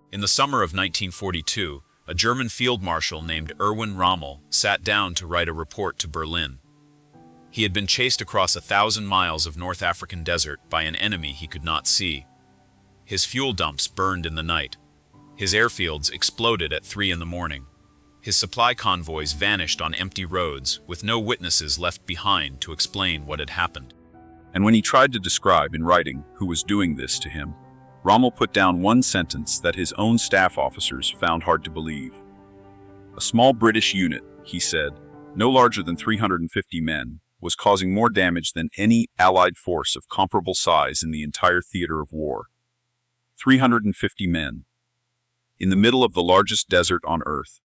In the summer of 1942, a German field marshal named Erwin Rommel sat down to write a report to Berlin. He had been chased across 1,000 miles of North African desert by an enemy he could not see. His fuel dumps burned in the night. His airfields exploded at 3 in the morning. His supply convoys vanished on empty roads, with no witnesses left behind to explain what had happened. And when he tried to describe in writing who was doing this to him, Rommel put down one sentence that his own staff officers found hard to believe. A small British unit, he said, no larger than 350 men, was causing more damage than any Allied force of comparable size in the entire theater of war. 350 men. In the middle of the largest desert on Earth.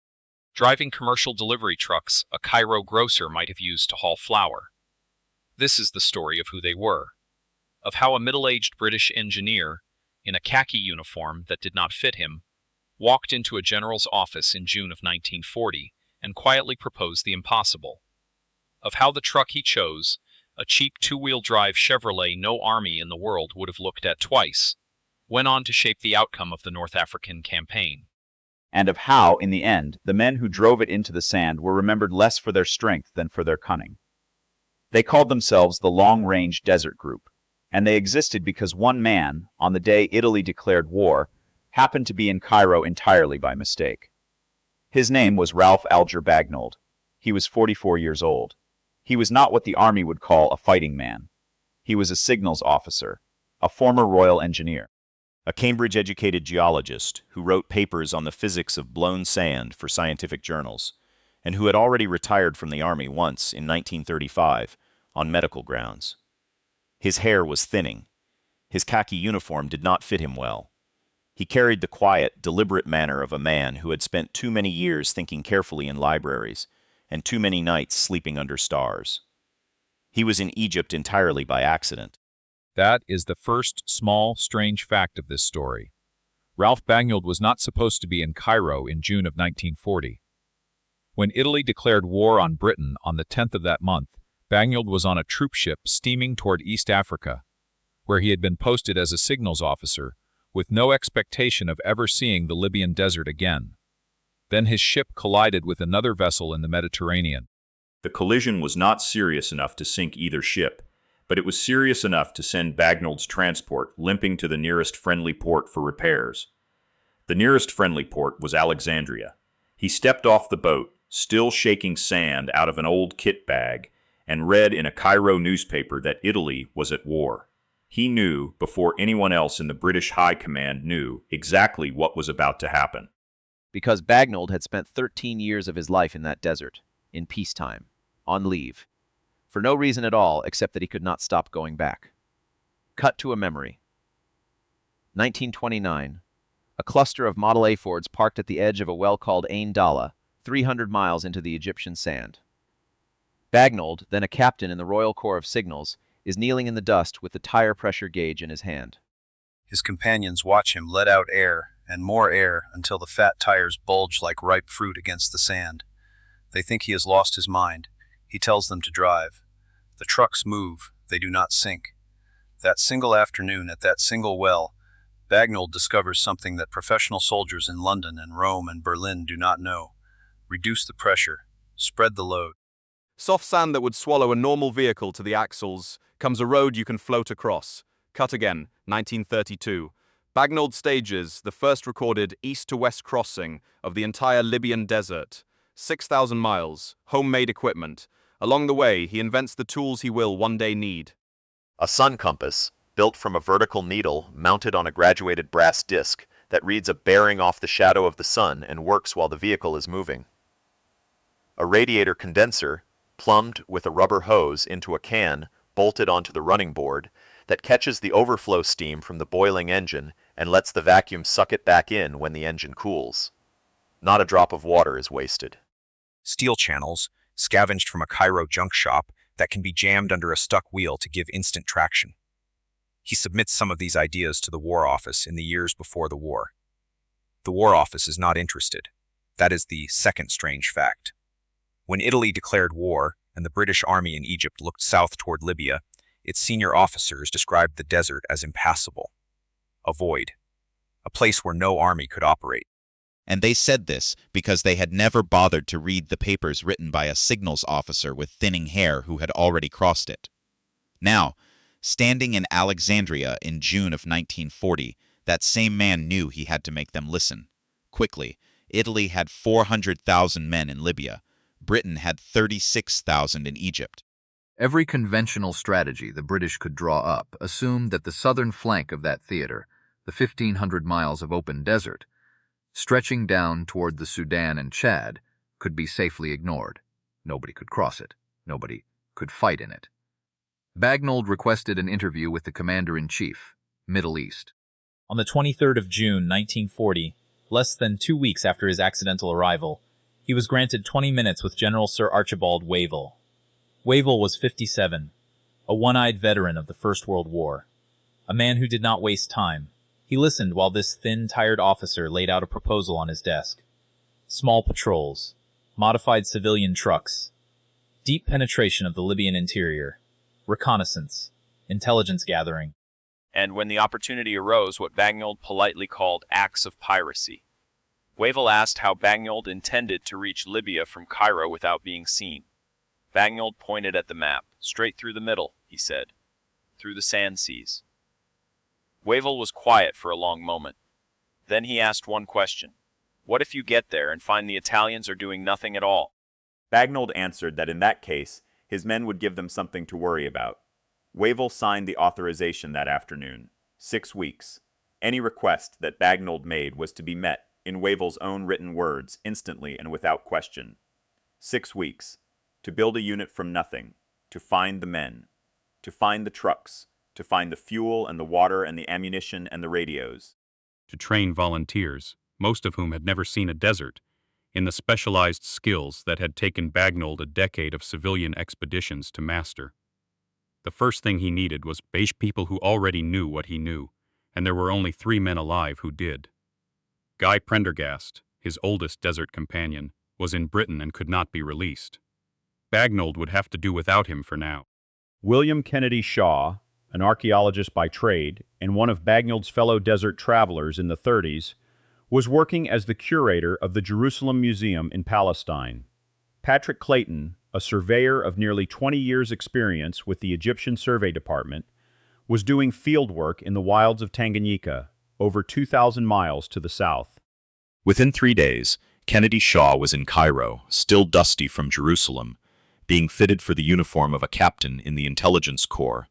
Driving commercial delivery trucks a Cairo grocer might have used to haul flour. This is the story of who they were, of how a middle-aged British engineer, in a khaki uniform that did not fit him, walked into a general's office in June of 1940 and quietly proposed the impossible. Of how the truck he chose, a cheap two-wheel drive Chevrolet no army in the world would have looked at twice, went on to shape the outcome of the North African campaign. And of how, in the end, the men who drove it into the sand were remembered less for their strength than for their cunning. They called themselves the Long-Range Desert Group, and they existed because one man, on the day Italy declared war, happened to be in Cairo entirely by mistake. His name was Ralph Alger Bagnold. He was 44 years old. He was not what the army would call a fighting man. He was a signals officer, a former Royal Engineer, a Cambridge-educated geologist who wrote papers on the physics of blown sand for scientific journals, and who had already retired from the army once in 1935 on medical grounds. His hair was thinning. His khaki uniform did not fit him well. He carried the quiet, deliberate manner of a man who had spent too many years thinking carefully in libraries and too many nights sleeping under stars. He was in Egypt entirely by accident. That is the first small, strange fact of this story. Ralph Bagnold was not supposed to be in Cairo in June of 1940. When Italy declared war on Britain on the 10th of that month, Bagnold was on a troop ship steaming toward East Africa, where he had been posted as a signals officer, with no expectation of ever seeing the Libyan desert again. Then his ship collided with another vessel in the Mediterranean. The collision was not serious enough to sink either ship, but it was serious enough to send Bagnold's transport limping to the nearest friendly port for repairs. The nearest friendly port was Alexandria. He stepped off the boat, still shaking sand out of an old kit bag, and read in a Cairo newspaper that Italy was at war. He knew, before anyone else in the British High Command knew, exactly what was about to happen. Because Bagnold had spent 13 years of his life in that desert, in peacetime, on leave, for no reason at all except that he could not stop going back. Cut to a memory. 1929. A cluster of Model A Fords parked at the edge of a well called Ain Dala, 300 miles into the Egyptian sand. Bagnold, then a captain in the Royal Corps of Signals, is kneeling in the dust with the tire pressure gauge in his hand. His companions watch him let out air and more air until the fat tires bulge like ripe fruit against the sand. They think he has lost his mind. He tells them to drive. The trucks move, they do not sink. That single afternoon at that single well, Bagnold discovers something that professional soldiers in London and Rome and Berlin do not know. Reduce the pressure, spread the load. Soft sand that would swallow a normal vehicle to the axles comes a road you can float across. Cut again, 1932. Bagnold stages the first recorded east-to-west crossing of the entire Libyan desert. 6,000 miles, homemade equipment. Along the way, he invents the tools he will one day need. A sun compass, built from a vertical needle mounted on a graduated brass disc that reads a bearing off the shadow of the sun and works while the vehicle is moving. A radiator condenser, plumbed with a rubber hose into a can bolted onto the running board, that catches the overflow steam from the boiling engine and lets the vacuum suck it back in when the engine cools. Not a drop of water is wasted. Steel channels, scavenged from a Cairo junk shop, that can be jammed under a stuck wheel to give instant traction. He submits some of these ideas to the War Office in the years before the war. The War Office is not interested. That is the second strange fact. When Italy declared war and the British Army in Egypt looked south toward Libya, its senior officers described the desert as impassable. A void. a place where no army could operate. And they said this because they had never bothered to read the papers written by a signals officer with thinning hair who had already crossed it. Now, standing in Alexandria in June of 1940, that same man knew he had to make them listen. Quickly, Italy had 400,000 men in Libya. Britain had 36,000 in Egypt. Every conventional strategy the British could draw up assumed that the southern flank of that theater, the 1,500 miles of open desert, stretching down toward the Sudan and Chad, could be safely ignored. Nobody could cross it. Nobody could fight in it. Bagnold requested an interview with the Commander-in-Chief, Middle East. On the 23rd of June, 1940, less than 2 weeks after his accidental arrival, he was granted 20 minutes with General Sir Archibald Wavell. Wavell was 57, a one-eyed veteran of the First World War, a man who did not waste time. He listened while this thin, tired officer laid out a proposal on his desk. Small patrols, modified civilian trucks, deep penetration of the Libyan interior, reconnaissance, intelligence gathering, and when the opportunity arose, what Bagnold politely called acts of piracy. Wavell asked how Bagnold intended to reach Libya from Cairo without being seen. Bagnold pointed at the map. Straight through the middle, he said. Through the sand seas. Wavell was quiet for a long moment. Then he asked one question. What if you get there and find the Italians are doing nothing at all? Bagnold answered that in that case, his men would give them something to worry about. Wavell signed the authorization that afternoon. 6 weeks. Any request that Bagnold made was to be met, in Wavell's own written words, instantly and without question. 6 weeks. To build a unit from nothing. To find the men. To find the trucks. To find the fuel and the water and the ammunition and the radios. To train volunteers, most of whom had never seen a desert, in the specialized skills that had taken Bagnold a decade of civilian expeditions to master. The first thing he needed was beige people who already knew what he knew, and there were only 3 men alive who did. Guy Prendergast, his oldest desert companion, was in Britain and could not be released. Bagnold would have to do without him for now. William Kennedy Shaw, an archaeologist by trade and one of Bagnold's fellow desert travelers in the 30s, was working as the curator of the Jerusalem Museum in Palestine. Patrick Clayton, a surveyor of nearly 20 years' experience with the Egyptian Survey Department, was doing field work in the wilds of Tanganyika, over 2,000 miles to the south. Within 3 days, Kennedy Shaw was in Cairo, still dusty from Jerusalem, being fitted for the uniform of a captain in the intelligence corps.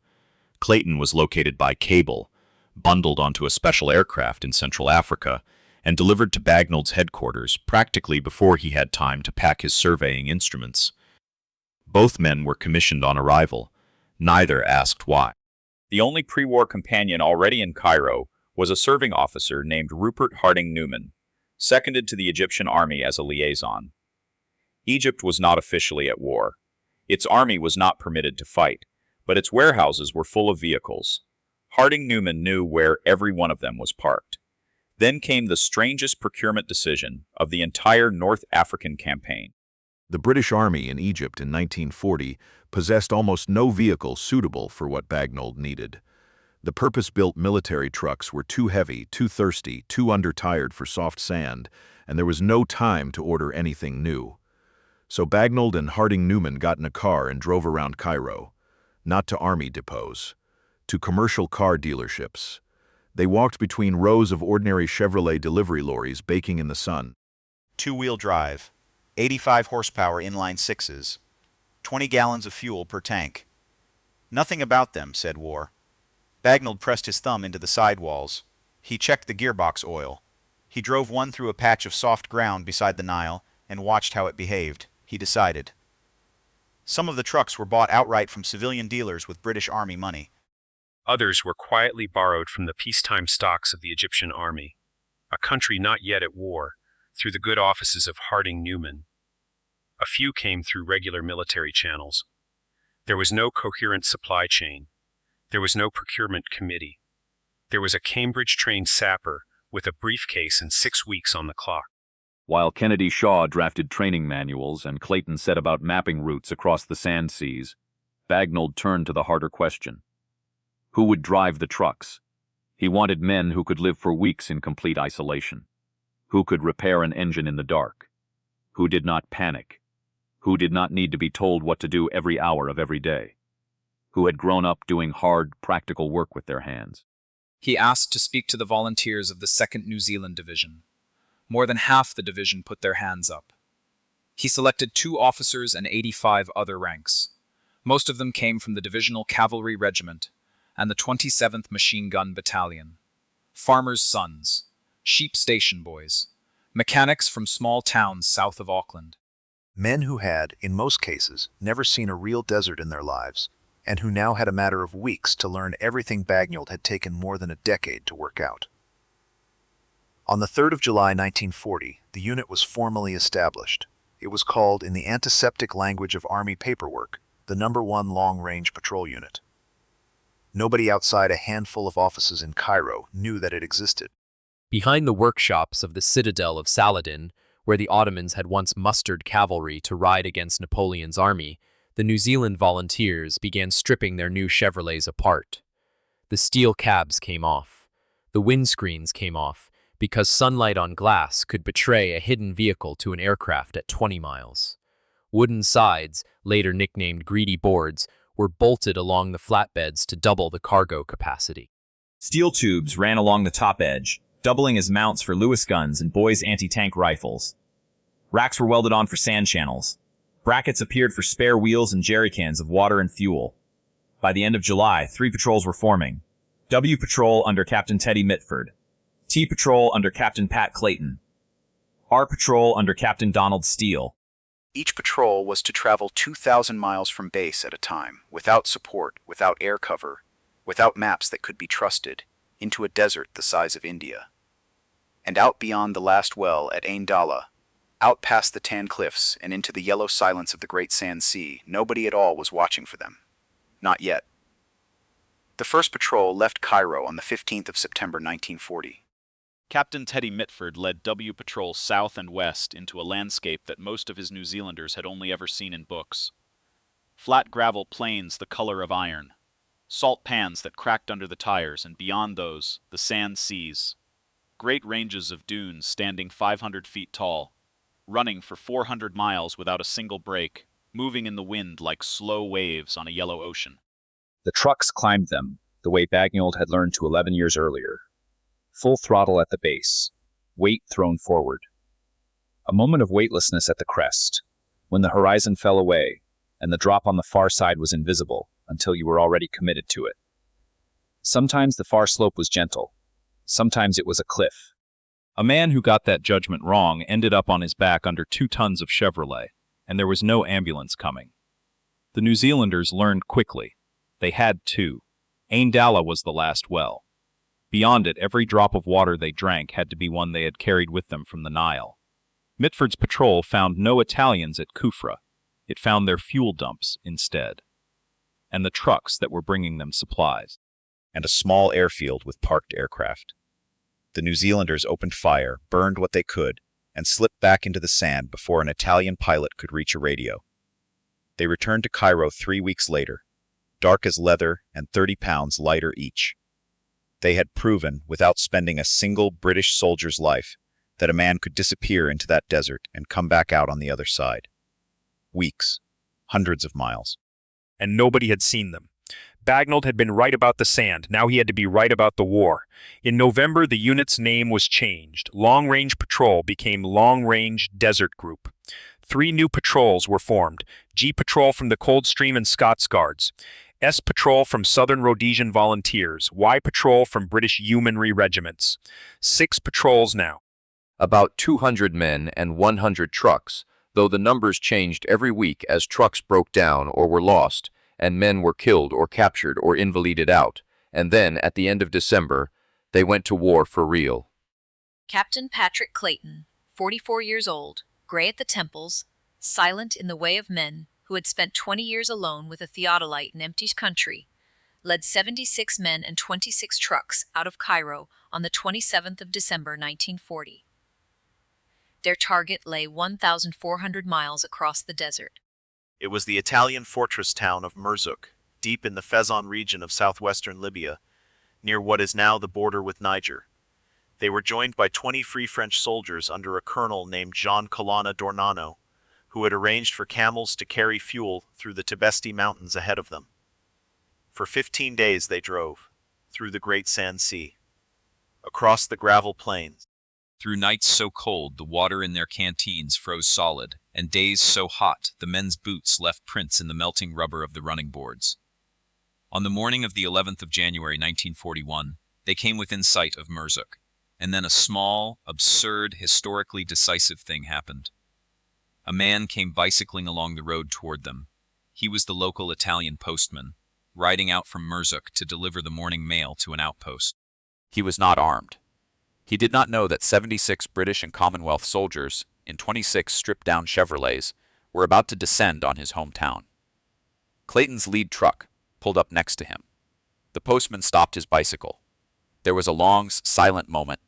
Clayton was located by cable, bundled onto a special aircraft in Central Africa, and delivered to Bagnold's headquarters practically before he had time to pack his surveying instruments. Both men were commissioned on arrival. Neither asked why. The only pre-war companion already in Cairo was a serving officer named Rupert Harding Newman, seconded to the Egyptian army as a liaison. Egypt was not officially at war. Its army was not permitted to fight, but its warehouses were full of vehicles. Harding Newman knew where every one of them was parked. Then came the strangest procurement decision of the entire North African campaign. The British Army in Egypt in 1940 possessed almost no vehicle suitable for what Bagnold needed. The purpose-built military trucks were too heavy, too thirsty, too undertired for soft sand, and there was no time to order anything new. So Bagnold and Harding Newman got in a car and drove around Cairo, not to army depots, to commercial car dealerships. They walked between rows of ordinary Chevrolet delivery lorries baking in the sun. 2-wheel drive, 85 horsepower inline sixes, 20 gallons of fuel per tank. Nothing about them said war. Bagnold pressed his thumb into the sidewalls. He checked the gearbox oil. He drove one through a patch of soft ground beside the Nile and watched how it behaved. He decided. Some of the trucks were bought outright from civilian dealers with British Army money. Others were quietly borrowed from the peacetime stocks of the Egyptian army, a country not yet at war, through the good offices of Harding Newman. A few came through regular military channels. There was no coherent supply chain. There was no procurement committee. There was a Cambridge-trained sapper with a briefcase and 6 weeks on the clock. While Kennedy Shaw drafted training manuals and Clayton set about mapping routes across the sand seas, Bagnold turned to the harder question. Who would drive the trucks? He wanted men who could live for weeks in complete isolation, who could repair an engine in the dark, who did not panic, who did not need to be told what to do every hour of every day, who had grown up doing hard, practical work with their hands. He asked to speak to the volunteers of the 2nd New Zealand Division. More than half the division put their hands up. He selected 2 officers and 85 other ranks. Most of them came from the Divisional Cavalry Regiment and the 27th Machine Gun Battalion. Farmers' sons, sheep station boys, mechanics from small towns south of Auckland. Men who had, in most cases, never seen a real desert in their lives, and who now had a matter of weeks to learn everything Bagnold had taken more than a decade to work out. On the 3rd of July 1940, the unit was formally established. It was called, in the antiseptic language of Army paperwork, the No. 1 Long-Range Patrol Unit. Nobody outside a handful of offices in Cairo knew that it existed. Behind the workshops of the citadel of Saladin, where the Ottomans had once mustered cavalry to ride against Napoleon's army, the New Zealand volunteers began stripping their new Chevrolets apart. The steel cabs came off. The windscreens came off, because sunlight on glass could betray a hidden vehicle to an aircraft at 20 miles. Wooden sides, later nicknamed greedy boards, were bolted along the flatbeds to double the cargo capacity. Steel tubes ran along the top edge, doubling as mounts for Lewis guns and Boys anti-tank rifles. Racks were welded on for sand channels. Brackets appeared for spare wheels and jerrycans of water and fuel. By the end of July, 3 patrols were forming. W Patrol under Captain Teddy Mitford. T Patrol under Captain Pat Clayton. R Patrol under Captain Donald Steele. Each patrol was to travel 2,000 miles from base at a time, without support, without air cover, without maps that could be trusted, into a desert the size of India. And out beyond the last well at Ain Dala, out past the tan cliffs and into the yellow silence of the Great Sand Sea, nobody at all was watching for them. Not yet. The first patrol left Cairo on the 15th of September 1940. Captain Teddy Mitford led W Patrol south and west into a landscape that most of his New Zealanders had only ever seen in books. Flat gravel plains the color of iron, salt pans that cracked under the tires, and beyond those, the sand seas. Great ranges of dunes standing 500 feet tall, running for 400 miles without a single break, moving in the wind like slow waves on a yellow ocean. The trucks climbed them, the way Bagnold had learned to 11 years earlier. Full throttle at the base, weight thrown forward. A moment of weightlessness at the crest, when the horizon fell away, and the drop on the far side was invisible until you were already committed to it. Sometimes the far slope was gentle, sometimes it was a cliff. A man who got that judgment wrong ended up on his back under 2 tons of Chevrolet, and there was no ambulance coming. The New Zealanders learned quickly. They had to. Ain Dala was the last well. Beyond it, every drop of water they drank had to be one they had carried with them from the Nile. Mitford's patrol found no Italians at Kufra. It found their fuel dumps instead, and the trucks that were bringing them supplies. And a small airfield with parked aircraft. The New Zealanders opened fire, burned what they could, and slipped back into the sand before an Italian pilot could reach a radio. They returned to Cairo 3 weeks later, dark as leather and 30 pounds lighter each. They had proven, without spending a single British soldier's life, that a man could disappear into that desert and come back out on the other side. Weeks, hundreds of miles. And nobody had seen them. Bagnold had been right about the sand, now he had to be right about the war. In November, the unit's name was changed. Long Range Patrol became Long Range Desert Group. 3 new patrols were formed: G Patrol from the Coldstream and Scots Guards, S Patrol from Southern Rhodesian Volunteers, Y Patrol from British Yeomanry Regiments. 6 patrols now. About 200 men and 100 trucks, though the numbers changed every week as trucks broke down or were lost, and men were killed or captured or invalided out, and then, at the end of December, they went to war for real. Captain Patrick Clayton, 44 years old, gray at the temples, silent in the way of men, who had spent 20 years alone with a theodolite in empty country, led 76 men and 26 trucks out of Cairo on the 27th of December 1940. Their target lay 1,400 miles across the desert. It was the Italian fortress town of Merzouk, deep in the Fezzan region of southwestern Libya, near what is now the border with Niger. They were joined by 20 Free French soldiers under a colonel named Jean Colonna d'Ornano, who had arranged for camels to carry fuel through the Tibesti Mountains ahead of them. For 15 days they drove, through the Great Sand Sea, across the gravel plains, through nights so cold the water in their canteens froze solid, and days so hot the men's boots left prints in the melting rubber of the running boards. On the morning of the 11th of January 1941, they came within sight of Merzuk, and then a small, absurd, historically decisive thing happened. A man came bicycling along the road toward them. He was the local Italian postman, riding out from Merzuk to deliver the morning mail to an outpost. He was not armed. He did not know that 76 British and Commonwealth soldiers, in 26 stripped-down Chevrolets, were about to descend on his hometown. Clayton's lead truck pulled up next to him. The postman stopped his bicycle. There was a long, silent moment,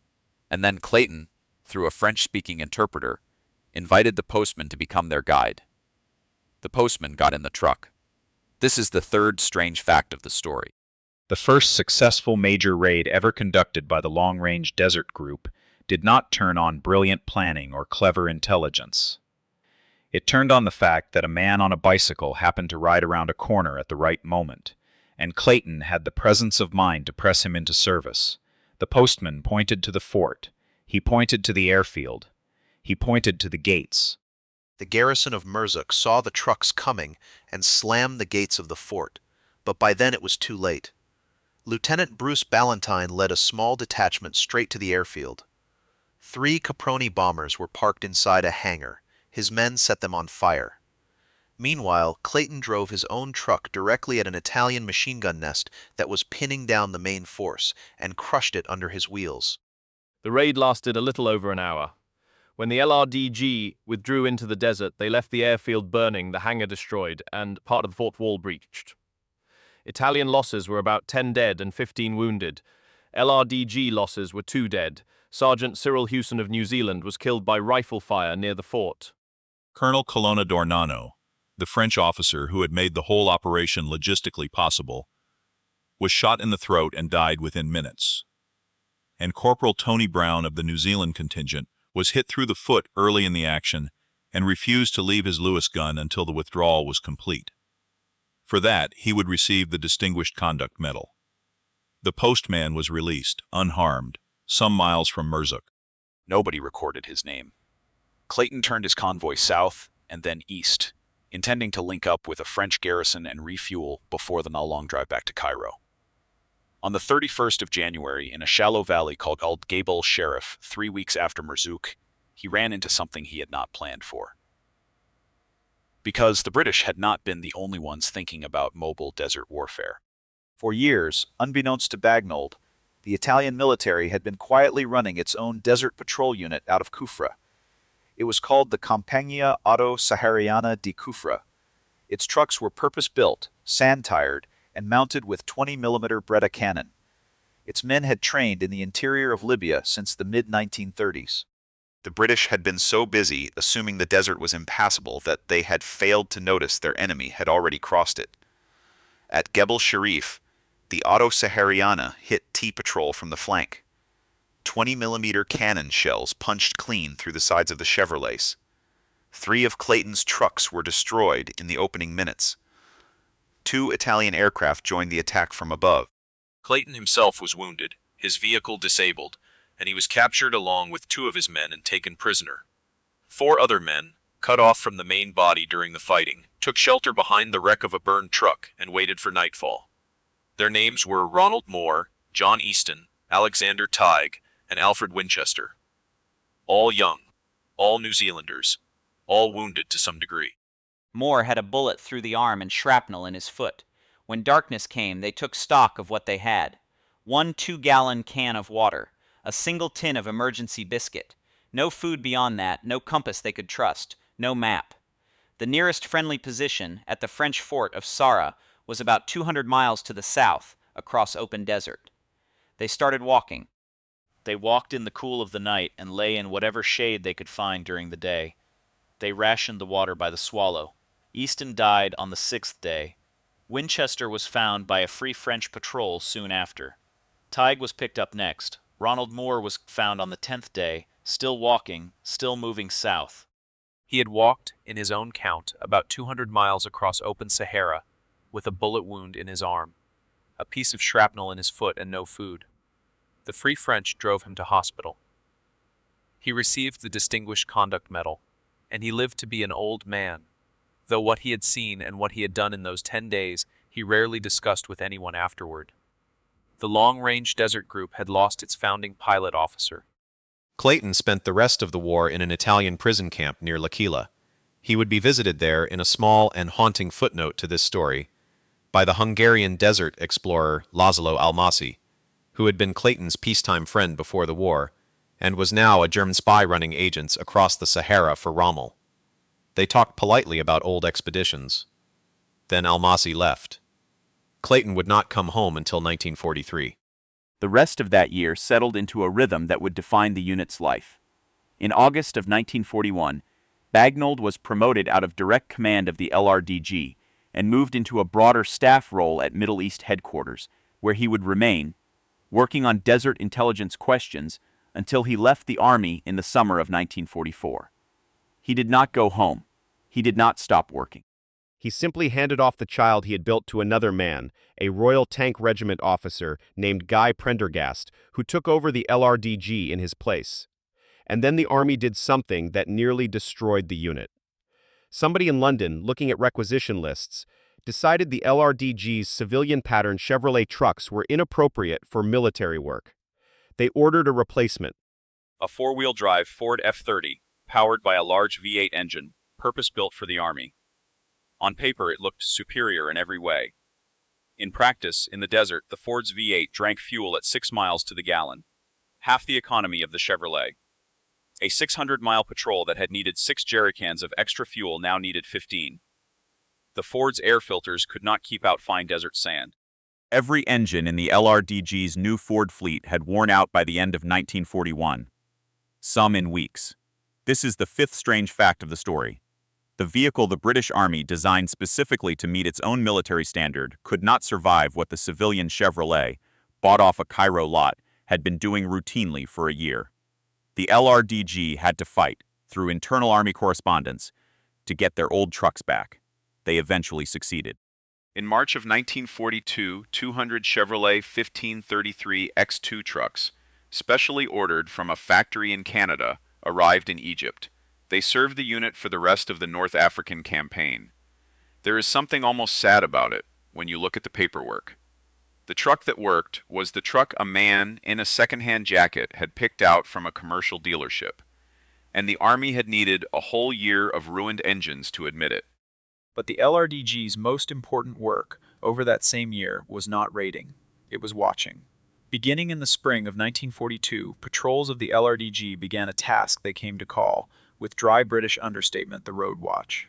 and then Clayton, through a French-speaking interpreter, invited the postman to become their guide. The postman got in the truck. This is the third strange fact of the story. The first successful major raid ever conducted by the Long Range Desert Group did not turn on brilliant planning or clever intelligence. It turned on the fact that a man on a bicycle happened to ride around a corner at the right moment, and Clayton had the presence of mind to press him into service. The postman pointed to the fort. He pointed to the airfield. He pointed to the gates. The garrison of Merzuk saw the trucks coming and slammed the gates of the fort, but by then it was too late. Lieutenant Bruce Ballantyne led a small detachment straight to the airfield. 3 Caproni bombers were parked inside a hangar. His men set them on fire. Meanwhile, Clayton drove his own truck directly at an Italian machine gun nest that was pinning down the main force and crushed it under his wheels. The raid lasted a little over an hour. When the LRDG withdrew into the desert, they left the airfield burning, the hangar destroyed, and part of the fort wall breached. Italian losses were about 10 dead and 15 wounded. LRDG losses were 2 dead. Sergeant Cyril Hewson of New Zealand was killed by rifle fire near the fort. Colonel Colonna d'Ornano, the French officer who had made the whole operation logistically possible, was shot in the throat and died within minutes. And Corporal Tony Brown of the New Zealand contingent was hit through the foot early in the action and refused to leave his Lewis gun until the withdrawal was complete. For that, he would receive the Distinguished Conduct Medal. The postman was released, unharmed, some miles from Merzuk. Nobody recorded his name. Clayton turned his convoy south and then east, intending to link up with a French garrison and refuel before the long drive back to Cairo. On the 31st of January, in a shallow valley called Gabel Sharif, 3 weeks after Merzuk, he ran into something he had not planned for. Because the British had not been the only ones thinking about mobile desert warfare. For years, unbeknownst to Bagnold, the Italian military had been quietly running its own desert patrol unit out of Kufra. It was called the Compagnia Auto-Sahariana di Kufra. Its trucks were purpose-built, sand-tired, and mounted with 20mm Breda cannon. Its men had trained in the interior of Libya since the mid-1930s. The British had been so busy assuming the desert was impassable that they had failed to notice their enemy had already crossed it. At Gebel Sharif, the Auto-Sahariana hit T-Patrol from the flank. 20mm cannon shells punched clean through the sides of the Chevrolets. 3 of Clayton's trucks were destroyed in the opening minutes. 2 Italian aircraft joined the attack from above. Clayton himself was wounded, his vehicle disabled, and he was captured along with 2 of his men and taken prisoner. 4 other men, cut off from the main body during the fighting, took shelter behind the wreck of a burned truck and waited for nightfall. Their names were Ronald Moore, John Easton, Alexander Tighe, and Alfred Winchester. All young, all New Zealanders, all wounded to some degree. Moore had a bullet through the arm and shrapnel in his foot. When darkness came, they took stock of what they had. 1 2-gallon can of water, a single tin of emergency biscuit. No food beyond that, no compass they could trust, no map. The nearest friendly position, at the French fort of Sara, was about 200 miles to the south, across open desert. They started walking. They walked in the cool of the night and lay in whatever shade they could find during the day. They rationed the water by the swallow. Easton died on the 6th day. Winchester was found by a Free French patrol soon after. Tige was picked up next. Ronald Moore was found on the 10th day, still walking, still moving south. He had walked, in his own count, about 200 miles across open Sahara, with a bullet wound in his arm, a piece of shrapnel in his foot, and no food. The Free French drove him to hospital. He received the Distinguished Conduct Medal, and he lived to be an old man, though what he had seen and what he had done in those 10 days he rarely discussed with anyone afterward. The long-range desert group had lost its founding pilot officer. Clayton spent the rest of the war in an Italian prison camp near L'Aquila. He would be visited there, in a small and haunting footnote to this story, by the Hungarian desert explorer Laszlo Almasi, who had been Clayton's peacetime friend before the war, and was now a German spy running agents across the Sahara for Rommel. They talked politely about old expeditions. Then Almasi left. Clayton would not come home until 1943. The rest of that year settled into a rhythm that would define the unit's life. In August of 1941, Bagnold was promoted out of direct command of the LRDG and moved into a broader staff role at Middle East headquarters, where he would remain, working on desert intelligence questions until he left the Army in the summer of 1944. He did not go home. He did not stop working. He simply handed off the child he had built to another man, a Royal Tank Regiment officer named Guy Prendergast, who took over the LRDG in his place. And then the Army did something that nearly destroyed the unit. Somebody in London, looking at requisition lists, decided the LRDG's civilian pattern Chevrolet trucks were inappropriate for military work. They ordered a replacement. A four-wheel drive Ford F-30, powered by a large V8 engine, purpose-built for the Army. On paper, it looked superior in every way. In practice, in the desert, the Ford's V8 drank fuel at 6 miles to the gallon, half the economy of the Chevrolet. A 600-mile patrol that had needed 6 jerrycans of extra fuel now needed 15. The Ford's air filters could not keep out fine desert sand. Every engine in the LRDG's new Ford fleet had worn out by the end of 1941. Some in weeks. This is the fifth strange fact of the story. The vehicle the British Army designed specifically to meet its own military standard could not survive what the civilian Chevrolet, bought off a Cairo lot, had been doing routinely for a year. The LRDG had to fight, through internal Army correspondence, to get their old trucks back. They eventually succeeded. In March of 1942, 200 Chevrolet 1533 X2 trucks, specially ordered from a factory in Canada, arrived in Egypt. They served the unit for the rest of the North African campaign. There is something almost sad about it when you look at the paperwork. The truck that worked was the truck a man in a second-hand jacket had picked out from a commercial dealership, and the Army had needed a whole year of ruined engines to admit it. But the LRDG's most important work over that same year was not raiding, it was watching. Beginning in the spring of 1942, patrols of the LRDG began a task they came to call, with dry British understatement, the Road Watch.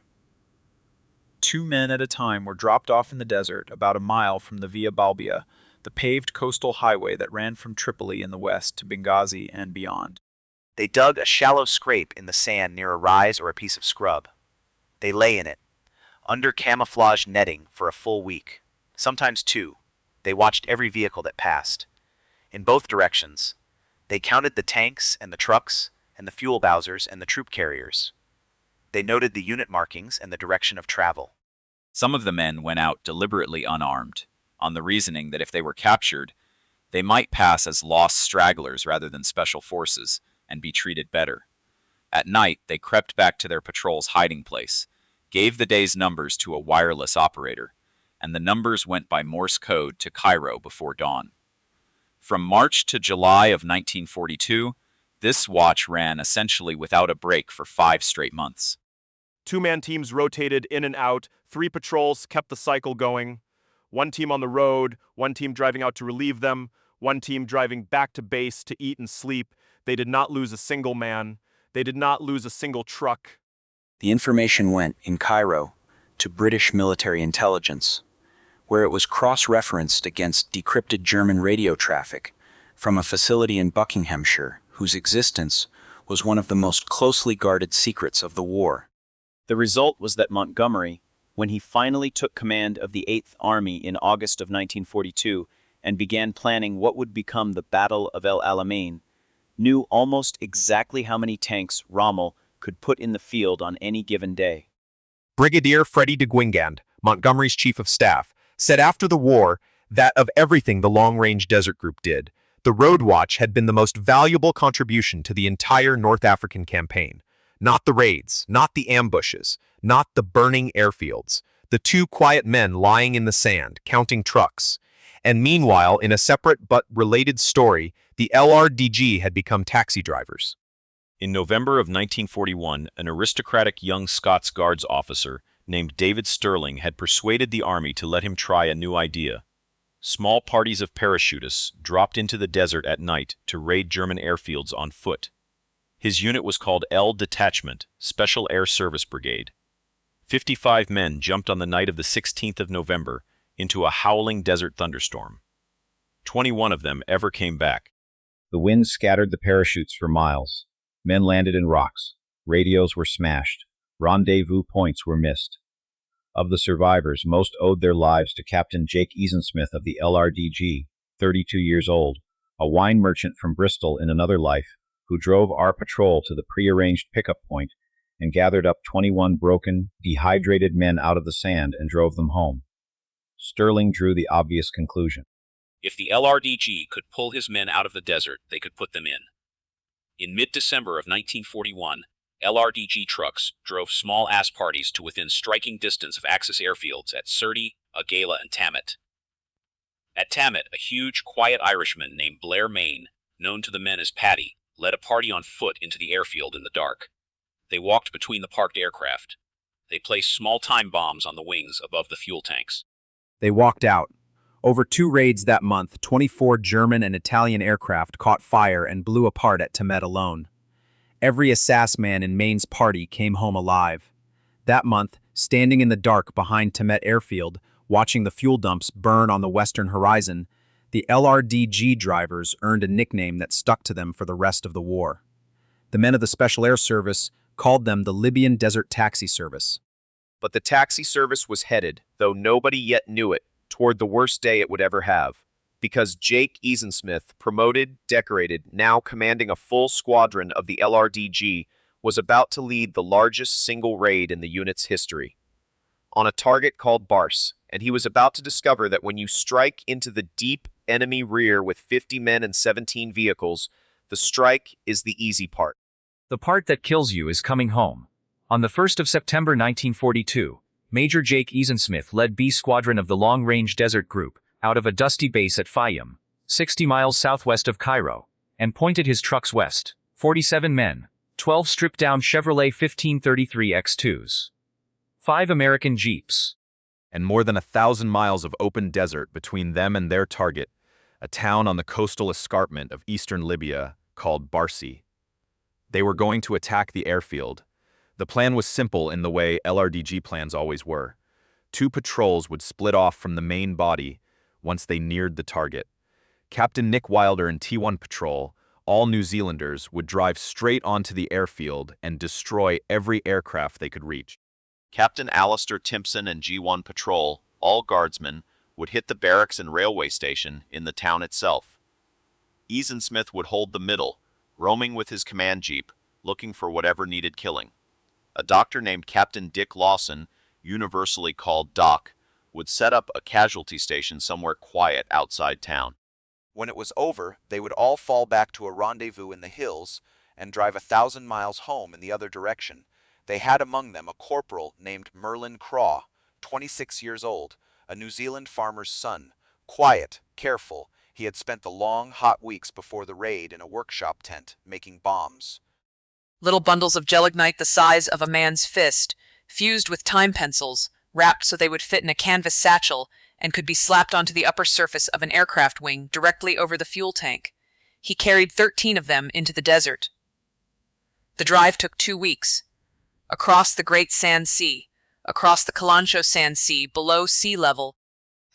2 men at a time were dropped off in the desert about a mile from the Via Balbia, the paved coastal highway that ran from Tripoli in the west to Benghazi and beyond. They dug a shallow scrape in the sand near a rise or a piece of scrub. They lay in it, under camouflage netting, for a full week, sometimes 2. They watched every vehicle that passed. In both directions. They counted the tanks and the trucks and the fuel bowsers and the troop carriers. They noted the unit markings and the direction of travel. Some of the men went out deliberately unarmed, on the reasoning that if they were captured, they might pass as lost stragglers rather than special forces and be treated better. At night, they crept back to their patrol's hiding place, gave the day's numbers to a wireless operator, and the numbers went by Morse code to Cairo before dawn. From March to July of 1942, this watch ran essentially without a break for 5 straight months. 2-man teams rotated in and out, 3 patrols kept the cycle going. 1 team on the road, 1 team driving out to relieve them, 1 team driving back to base to eat and sleep. They did not lose a single man. They did not lose a single truck. The information went, in Cairo, to British military intelligence, where it was cross-referenced against decrypted German radio traffic from a facility in Buckinghamshire whose existence was one of the most closely guarded secrets of the war. The result was that Montgomery, when he finally took command of the 8th Army in August of 1942, and began planning what would become the Battle of El Alamein, knew almost exactly how many tanks Rommel could put in the field on any given day. Brigadier Freddie de Guingand, Montgomery's chief of staff, said after the war that of everything the long-range desert group did, the Road Watch had been the most valuable contribution to the entire North African campaign. Not the raids, not the ambushes, not the burning airfields, the two quiet men lying in the sand, counting trucks. And meanwhile, in a separate but related story, the LRDG had become taxi drivers. In November of 1941, an aristocratic young Scots Guards officer named David Stirling had persuaded the army to let him try a new idea. Small parties of parachutists dropped into the desert at night to raid German airfields on foot. His unit was called L Detachment, Special Air Service Brigade. 55 men jumped on the night of the 16th of November into a howling desert thunderstorm. 21 of them ever came back. The wind scattered the parachutes for miles. Men landed in rocks. Radios were smashed. Rendezvous points were missed. Of the survivors, most owed their lives to Captain Jake Easonsmith of the LRDG, 32 years old, a wine merchant from Bristol in another life, who drove our patrol to the prearranged pickup point and gathered up 21 broken, dehydrated men out of the sand and drove them home. Stirling drew the obvious conclusion. If the LRDG could pull his men out of the desert, they could put them in. In mid-December of 1941, LRDG trucks drove small-ass parties to within striking distance of Axis airfields at Sirte, Agala, and Tamet. At Tamet, a huge, quiet Irishman named Blair Main, known to the men as Paddy, led a party on foot into the airfield in the dark. They walked between the parked aircraft. They placed small time bombs on the wings above the fuel tanks. They walked out. Over 2 raids that month, 24 German and Italian aircraft caught fire and blew apart at Tamet alone. Every SAS man in Maine's party came home alive. That month, standing in the dark behind Tamet airfield, watching the fuel dumps burn on the western horizon, the LRDG drivers earned a nickname that stuck to them for the rest of the war. The men of the Special Air Service called them the Libyan Desert Taxi Service. But the taxi service was headed, though nobody yet knew it, toward the worst day it would ever have. Because Jake Easonsmith, promoted, decorated, now commanding a full squadron of the LRDG, was about to lead the largest single raid in the unit's history. On a target called Barce, and he was about to discover that when you strike into the deep enemy rear with 50 men and 17 vehicles, the strike is the easy part. The part that kills you is coming home. On the 1st of September 1942, Major Jake Easonsmith led B Squadron of the Long Range Desert Group out of a dusty base at Fayum, 60 miles southwest of Cairo, and pointed his trucks west. 47 men, 12 stripped-down Chevrolet 1533 X2s, 5 American Jeeps, and more than 1,000 miles of open desert between them and their target, a town on the coastal escarpment of eastern Libya called Barsi. They were going to attack the airfield. The plan was simple in the way LRDG plans always were. 2 patrols would split off from the main body once they neared the target. Captain Nick Wilder and T1 Patrol, all New Zealanders, would drive straight onto the airfield and destroy every aircraft they could reach. Captain Alistair Timpson and G1 Patrol, all guardsmen, would hit the barracks and railway station in the town itself. Easonsmith would hold the middle, roaming with his command jeep, looking for whatever needed killing. A doctor named Captain Dick Lawson, universally called Doc, would set up a casualty station somewhere quiet outside town. When it was over, they would all fall back to a rendezvous in the hills and drive 1,000 miles home in the other direction. They had among them a corporal named Merlin Craw, 26 years old, a New Zealand farmer's son. Quiet, careful, he had spent the long, hot weeks before the raid in a workshop tent, making bombs. Little bundles of gelignite the size of a man's fist, fused with time pencils, wrapped so they would fit in a canvas satchel and could be slapped onto the upper surface of an aircraft wing directly over the fuel tank. He carried 13 of them into the desert. The drive took 2 weeks. Across the Great Sand Sea, across the Kalancho Sand Sea below sea level,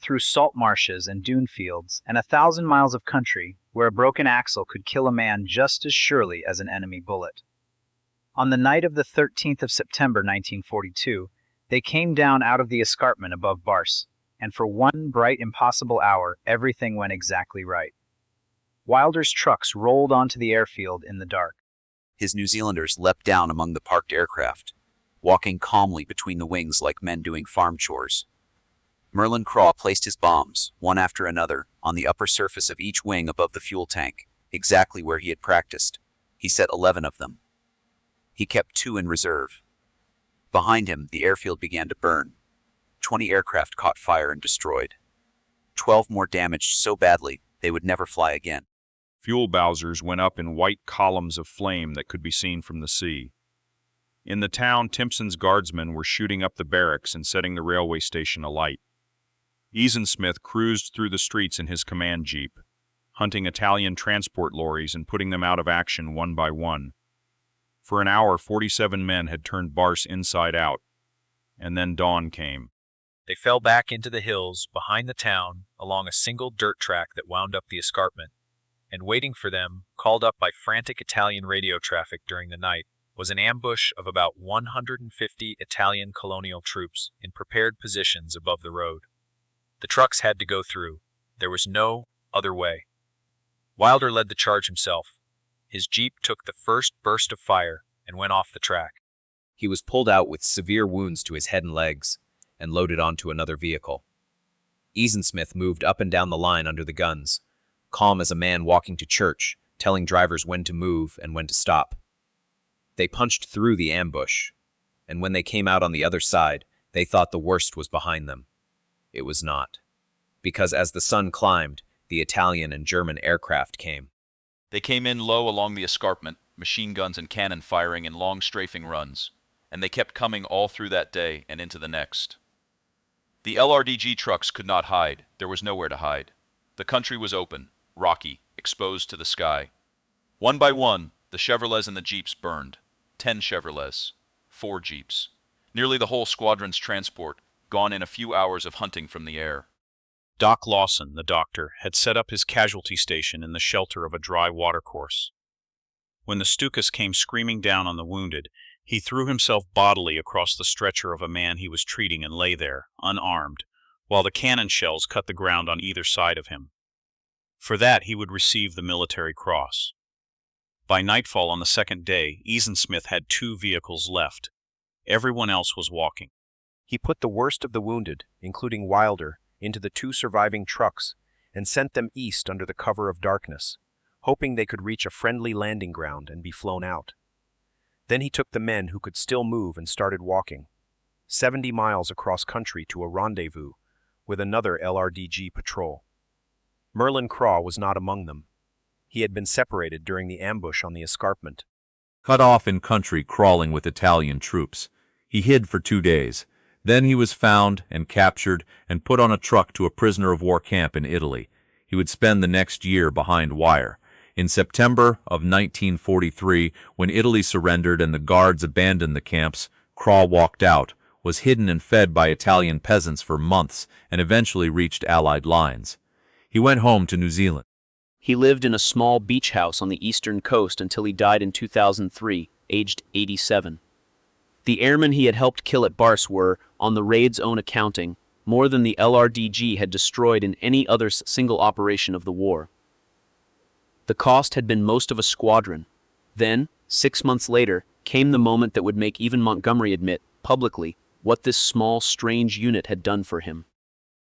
through salt marshes and dune fields, and 1,000 miles of country where a broken axle could kill a man just as surely as an enemy bullet. On the night of the 13th of September 1942, they came down out of the escarpment above Barce. and for one bright, impossible hour, everything went exactly right. Wilder's trucks rolled onto the airfield in the dark. His New Zealanders leapt down among the parked aircraft, walking calmly between the wings like men doing farm chores. Merlin Craw placed his bombs, one after another, on the upper surface of each wing above the fuel tank, exactly where he had practiced. He set 11 of them. He kept 2 in reserve. Behind him, the airfield began to burn. 20 aircraft caught fire and destroyed. 12 more damaged so badly they would never fly again. Fuel bowsers went up in white columns of flame that could be seen from the sea. In the town, Timpson's guardsmen were shooting up the barracks and setting the railway station alight. Easonsmith cruised through the streets in his command jeep, hunting Italian transport lorries and putting them out of action one by one. For an hour, 47 men had turned Barce inside out, and then dawn came. They fell back into the hills behind the town along a single dirt track that wound up the escarpment, and waiting for them, called up by frantic Italian radio traffic during the night, was an ambush of about 150 Italian colonial troops in prepared positions above the road. The trucks had to go through. There was no other way. Wilder led the charge himself. His jeep took the first burst of fire and went off the track. He was pulled out with severe wounds to his head and legs and loaded onto another vehicle. Easonsmith moved up and down the line under the guns, calm as a man walking to church, telling drivers when to move and when to stop. They punched through the ambush, and when they came out on the other side, they thought the worst was behind them. It was not, because as the sun climbed, the Italian and German aircraft came. They came in low along the escarpment, machine guns and cannon firing in long strafing runs, and they kept coming all through that day and into the next. The LRDG trucks could not hide. There was nowhere to hide. The country was open, rocky, exposed to the sky. One by one, the Chevrolets and the Jeeps burned. 10 Chevrolets, 4 Jeeps. Nearly the whole squadron's transport, gone in a few hours of hunting from the air. Doc Lawson, the doctor, had set up his casualty station in the shelter of a dry watercourse. When the Stukas came screaming down on the wounded, he threw himself bodily across the stretcher of a man he was treating and lay there, unarmed, while the cannon shells cut the ground on either side of him. For that he would receive the Military Cross. By nightfall on the second day, Easonsmith had 2 vehicles left. Everyone else was walking. He put the worst of the wounded, including Wilder, into the 2 surviving trucks and sent them east under the cover of darkness, hoping they could reach a friendly landing ground and be flown out. Then he took the men who could still move and started walking, 70 miles across country to a rendezvous with another LRDG patrol. Merlin Craw was not among them. He had been separated during the ambush on the escarpment. Cut off in country crawling with Italian troops, he hid for 2 days. Then he was found and captured and put on a truck to a prisoner of war camp in Italy. He would spend the next year behind wire. In September of 1943, when Italy surrendered and the guards abandoned the camps, Craw walked out, was hidden and fed by Italian peasants for months, and eventually reached Allied lines. He went home to New Zealand. He lived in a small beach house on the eastern coast until he died in 2003, aged 87. The airmen he had helped kill at Barce were, on the raid's own accounting, more than the LRDG had destroyed in any other single operation of the war. The cost had been most of a squadron. Then, 6 months later, came the moment that would make even Montgomery admit, publicly, what this small, strange unit had done for him.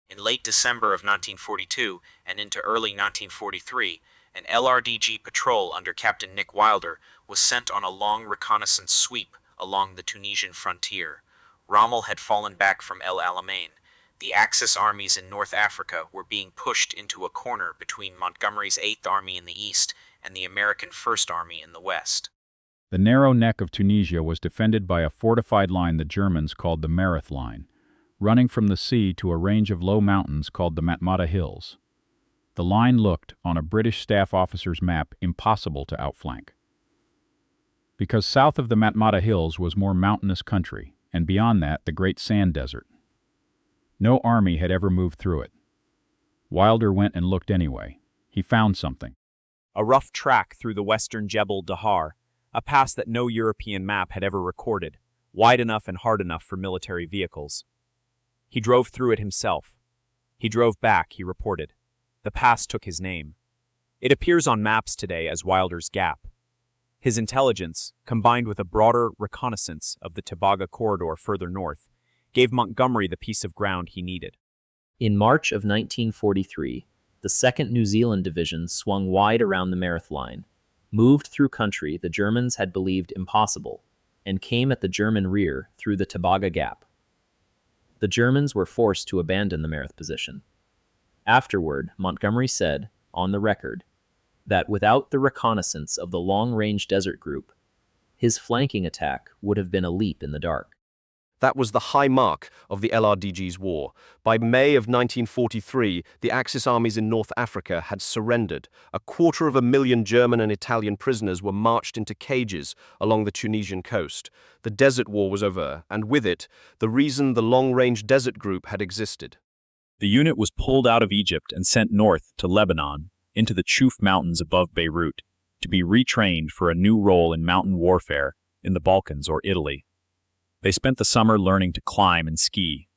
In late December of 1942 and into early 1943, an LRDG patrol under Captain Nick Wilder was sent on a long reconnaissance sweep along the Tunisian frontier. Rommel had fallen back from El Alamein. The Axis armies in North Africa were being pushed into a corner between Montgomery's 8th Army in the east and the American 1st Army in the west. The narrow neck of Tunisia was defended by a fortified line the Germans called the Mareth Line, running from the sea to a range of low mountains called the Matmata Hills. The line looked, on a British staff officer's map, impossible to outflank. Because south of the Matmata Hills was more mountainous country, and beyond that the Great Sand Desert. No army had ever moved through it. Wilder went and looked anyway. He found something. A rough track through the western Jebel Dahar, a pass that no European map had ever recorded, wide enough and hard enough for military vehicles. He drove through it himself, He drove back, he reported. The pass took his name. It appears on maps today as Wilder's Gap. His intelligence, combined with a broader reconnaissance of the Tebaga corridor further north, gave Montgomery the piece of ground he needed. In March of 1943, the 2nd New Zealand Division swung wide around the Meath Line, moved through country the Germans had believed impossible, and came at the German rear through the Tebaga Gap. The Germans were forced to abandon the Meath position. Afterward, Montgomery said, on the record, that without the reconnaissance of the long-range desert group, his flanking attack would have been a leap in the dark. That was the high mark of the LRDG's war. By May of 1943, the Axis armies in North Africa had surrendered. 250,000 German and Italian prisoners were marched into cages along the Tunisian coast. The Desert War was over, and with it, the reason the long-range desert group had existed. The unit was pulled out of Egypt and sent north to Lebanon, into the Chouf Mountains above Beirut, to be retrained for a new role in mountain warfare in the Balkans or Italy. They spent the summer learning to climb and ski.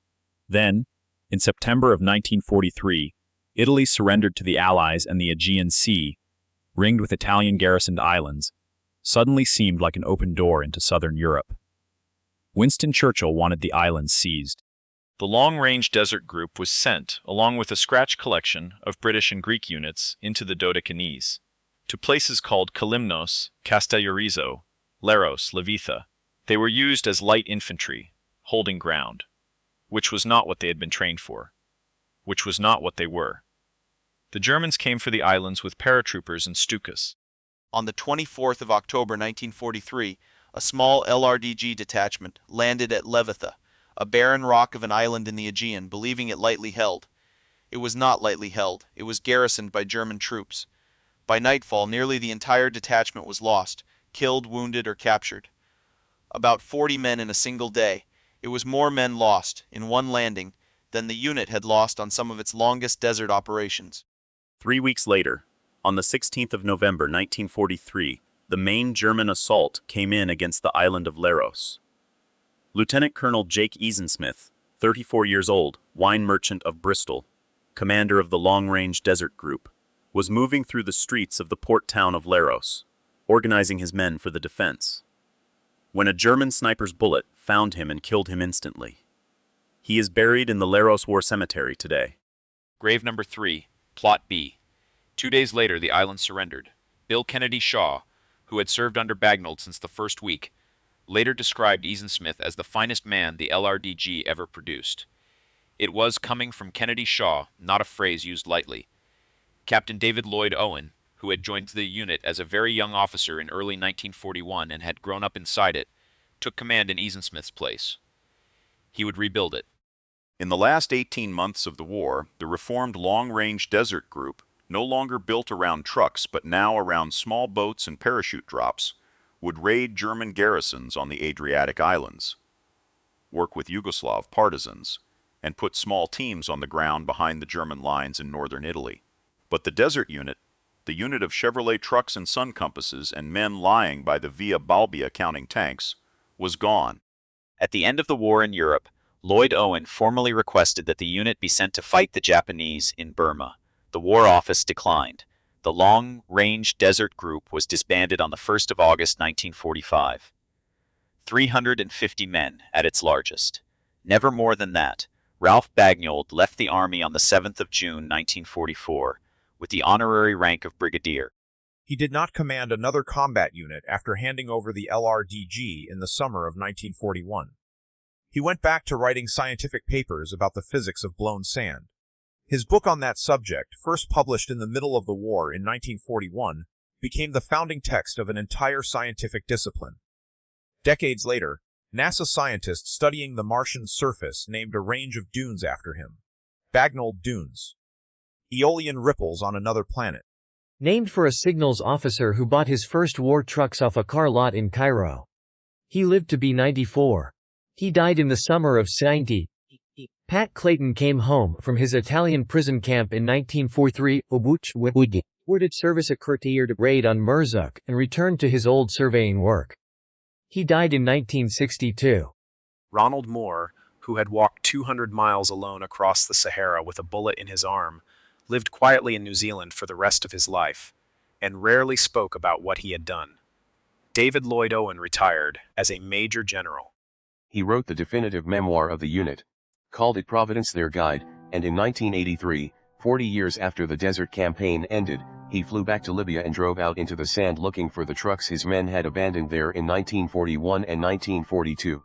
Then, in September of 1943, Italy surrendered to the Allies, and the Aegean Sea, ringed with Italian garrisoned islands, suddenly seemed like an open door into southern Europe. Winston Churchill wanted the islands seized. The long-range desert group was sent, along with a scratch collection of British and Greek units, into the Dodecanese, to places called Kalymnos, Castellarizo, Leros, Levitha. They were used as light infantry, holding ground, which was not what they had been trained for, which was not what they were. The Germans came for the islands with paratroopers and Stukas. On the 24th of October 1943, a small LRDG detachment landed at Levitha, a barren rock of an island in the Aegean, believing it lightly held. It was not lightly held. It was garrisoned by German troops. By nightfall, nearly the entire detachment was lost, killed, wounded, or captured. About 40 men in a single day. It was more men lost, in one landing, than the unit had lost on some of its longest desert operations. 3 weeks later, on the 16th of November 1943, the main German assault came in against the island of Leros. Lieutenant Colonel Jake Easonsmith, 34 years old, wine merchant of Bristol, commander of the long-range desert group, was moving through the streets of the port town of Leros, organizing his men for the defense, when a German sniper's bullet found him and killed him instantly. He is buried in the Leros War Cemetery today. Grave number 3, Plot B. 2 days later, the island surrendered. Bill Kennedy Shaw, who had served under Bagnold since the first week, later described Easonsmith as the finest man the LRDG ever produced. It was coming from Kennedy Shaw, not a phrase used lightly. Captain David Lloyd Owen, who had joined the unit as a very young officer in early 1941 and had grown up inside it, took command in Easonsmith's place. He would rebuild it. In the last 18 months of the war, the reformed long-range desert group, no longer built around trucks but now around small boats and parachute drops, would raid German garrisons on the Adriatic Islands, work with Yugoslav partisans, and put small teams on the ground behind the German lines in northern Italy. But the desert unit, the unit of Chevrolet trucks and sun compasses and men lying by the Via Balbia counting tanks, was gone. At the end of the war in Europe, Lloyd Owen formally requested that the unit be sent to fight the Japanese in Burma. The War Office declined. The long-range desert group was disbanded on the 1st of August 1945. 350 men at its largest. Never more than that. Ralph Bagnold left the army on the 7th of June 1944 with the honorary rank of brigadier. He did not command another combat unit after handing over the LRDG in the summer of 1941. He went back to writing scientific papers about the physics of blown sand. His book on that subject, first published in the middle of the war in 1941, became the founding text of an entire scientific discipline. Decades later, NASA scientists studying the Martian surface named a range of dunes after him. Bagnold Dunes. Aeolian ripples on another planet. Named for a signals officer who bought his first war trucks off a car lot in Cairo. He lived to be 94. He died in the summer of 90. Pat Clayton came home from his Italian prison camp in 1943, boarded service a courtier to raid on Merzuk, and returned to his old surveying work. He died in 1962. Ronald Moore who had walked 200 miles alone across the Sahara with a bullet in his arm, lived quietly in New Zealand for the rest of his life, and rarely spoke about what he had done. David Lloyd Owen retired as a Major General. He wrote the definitive memoir of the unit, called it Providence Their Guide, and in 1983, 40 years after the Desert Campaign ended, he flew back to Libya and drove out into the sand looking for the trucks his men had abandoned there in 1941 and 1942.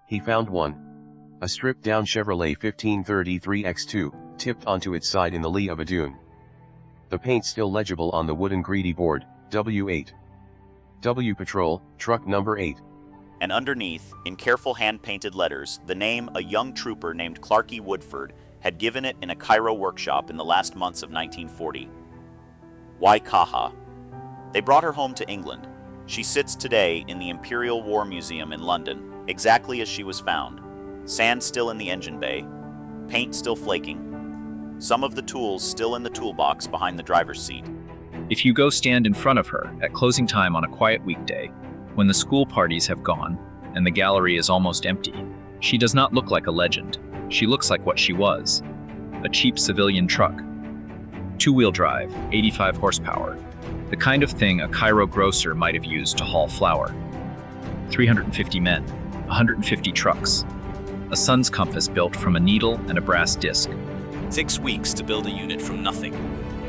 He found one. A stripped-down Chevrolet 1533 X2, tipped onto its side in the lee of a dune. The paint still legible on the wooden greedy board, W8. W Patrol, truck number 8. And underneath, in careful hand-painted letters, the name a young trooper named Clarkey Woodford had given it in a Cairo workshop in the last months of 1940. Waikaha. They brought her home to England. She sits today in the Imperial War Museum in London, exactly as she was found. Sand still in the engine bay, paint still flaking, some of the tools still in the toolbox behind the driver's seat. If you go stand in front of her at closing time on a quiet weekday, when the school parties have gone and the gallery is almost empty, she does not look like a legend. She looks like what she was, a cheap civilian truck. Two-wheel drive, 85 horsepower, the kind of thing a Cairo grocer might have used to haul flour. 350 men, 150 trucks, a sun's compass built from a needle and a brass disc. 6 weeks to build a unit from nothing,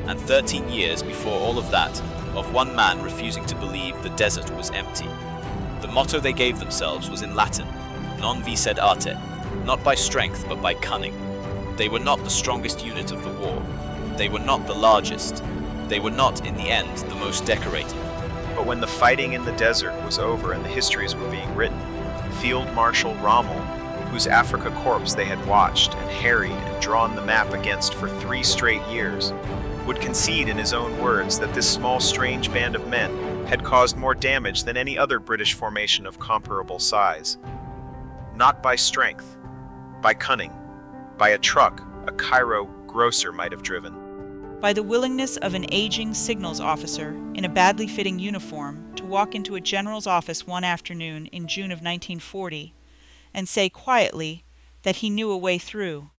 and 13 years before all of that, of one man refusing to believe the desert was empty. The motto they gave themselves was in Latin, non vi sed arte, not by strength but by cunning. They were not the strongest unit of the war. They were not the largest. They were not, in the end, the most decorated. But when the fighting in the desert was over and the histories were being written, Field Marshal Rommel, whose Africa corps they had watched and harried and drawn the map against for 3 straight years, would concede in his own words that this small strange band of men had caused more damage than any other British formation of comparable size. Not by strength, by cunning, by a truck a Cairo grocer might have driven. By the willingness of an aging signals officer in a badly fitting uniform to walk into a general's office one afternoon in June of 1940 and say quietly that he knew a way through.